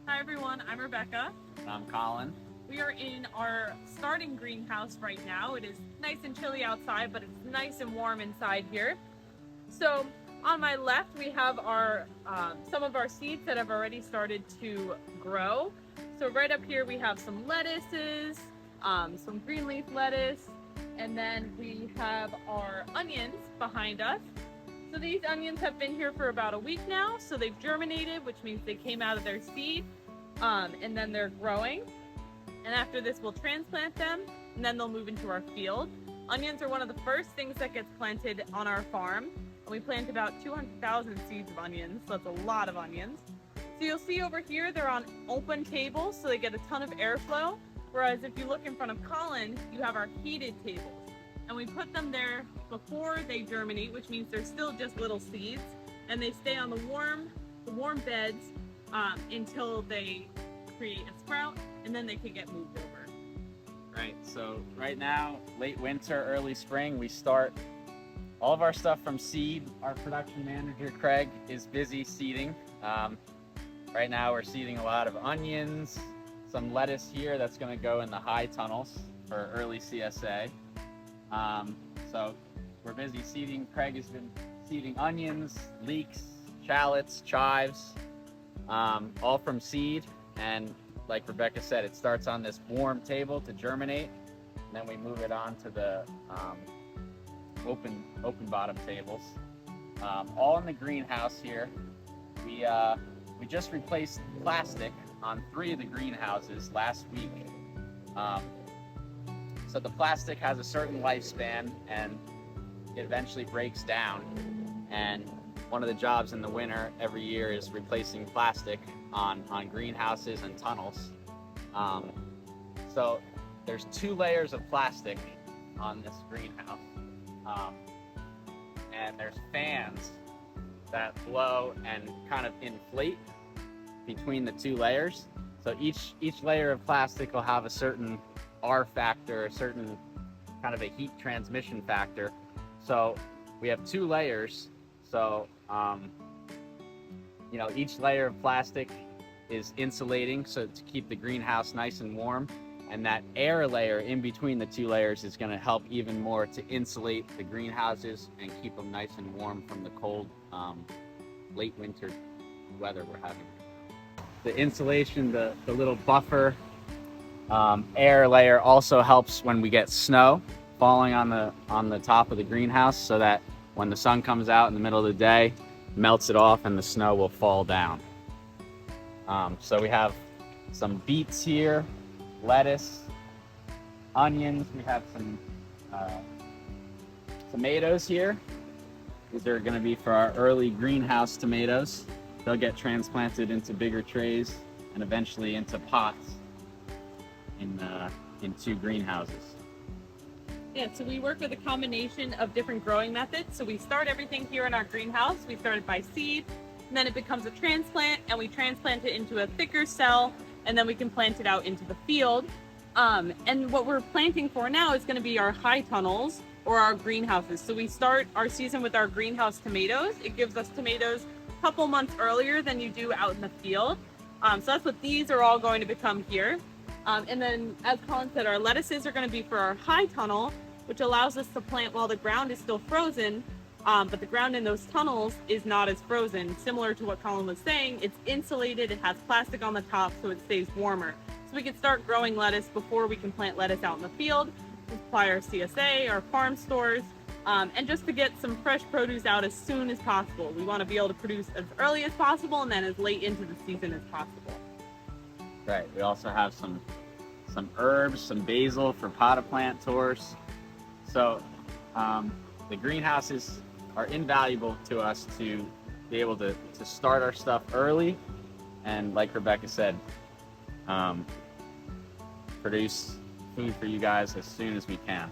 Hi everyone, I'm Rebecca. And I'm Colin. We are in our starting greenhouse right now. It is nice and chilly outside, but it's nice and warm inside here. So on my left, we have our some of our seeds that have already started to grow. So right up here, we have some lettuces, some green leaf lettuce, and then we have our onions behind us. So these onions have been here for about a week now. So they've germinated, which means they came out of their seed, and then they're growing. And after this, we'll transplant them, and then they'll move into our field. Onions are one of the first things that gets planted on our farm. And we plant about 200,000 seeds of onions, so that's a lot of onions. So you'll see over here, they're on open tables, so they get a ton of airflow. Whereas if you look in front of Colin, you have our heated tables. And we put them there before they germinate, which means they're still just little seeds, and they stay on the warm beds until they create a sprout, and then they can get moved over. Right, so right now, late winter, early spring, we start all of our stuff from seed. Our production manager, Craig, is busy seeding. Right now we're seeding a lot of onions, some lettuce here that's gonna go in the high tunnels for early CSA. So we're busy seeding. Craig has been seeding onions, leeks, shallots, chives, all from seed. And like Rebecca said, it starts on this warm table to germinate, and then we move it on to the open bottom tables. All in the greenhouse here. We just replaced plastic on 3 of the greenhouses last week. So the plastic has a certain lifespan and it eventually breaks down. And one of the jobs in the winter every year is replacing plastic on greenhouses and tunnels. So there's 2 layers of plastic on this greenhouse. And there's fans that blow and kind of inflate between the 2 layers. So each layer of plastic will have a certain R factor, a certain kind of a heat transmission factor. So we have 2 layers. So each layer of plastic is insulating, so to keep the greenhouse nice and warm. And that air layer in between the 2 layers is going to help even more to insulate the greenhouses and keep them nice and warm from the cold late winter weather we're having. The insulation, the little buffer air layer also helps when we get snow falling on the top of the greenhouse, so that when the sun comes out in the middle of the day, melts it off and the snow will fall down. So we have some beets here, lettuce, onions. We have some tomatoes here. These are going to be for our early greenhouse tomatoes. They'll get transplanted into bigger trays and eventually into pots in 2 greenhouses. Yeah, so we work with a combination of different growing methods. So we start everything here in our greenhouse. We started by seed, and then it becomes a transplant, and we transplant it into a thicker cell, and then we can plant it out into the field. And what we're planting for now is going to be our high tunnels or our greenhouses. So we start our season with our greenhouse tomatoes. It gives us tomatoes a couple months earlier than you do out in the field. So that's what these are all going to become here. And then, as Colin said, our lettuces are going to be for our high tunnel, which allows us to plant while the ground is still frozen, but the ground in those tunnels is not as frozen. Similar to what Colin was saying, it's insulated, it has plastic on the top, so it stays warmer. So we can start growing lettuce before we can plant lettuce out in the field, supply our CSA, our farm stores, and just to get some fresh produce out as soon as possible. We want to be able to produce as early as possible and then as late into the season as possible. Right, we also have some herbs, some basil for pot plant tours. So the greenhouses are invaluable to us to be able to start our stuff early, and like Rebecca said, produce food for you guys as soon as we can.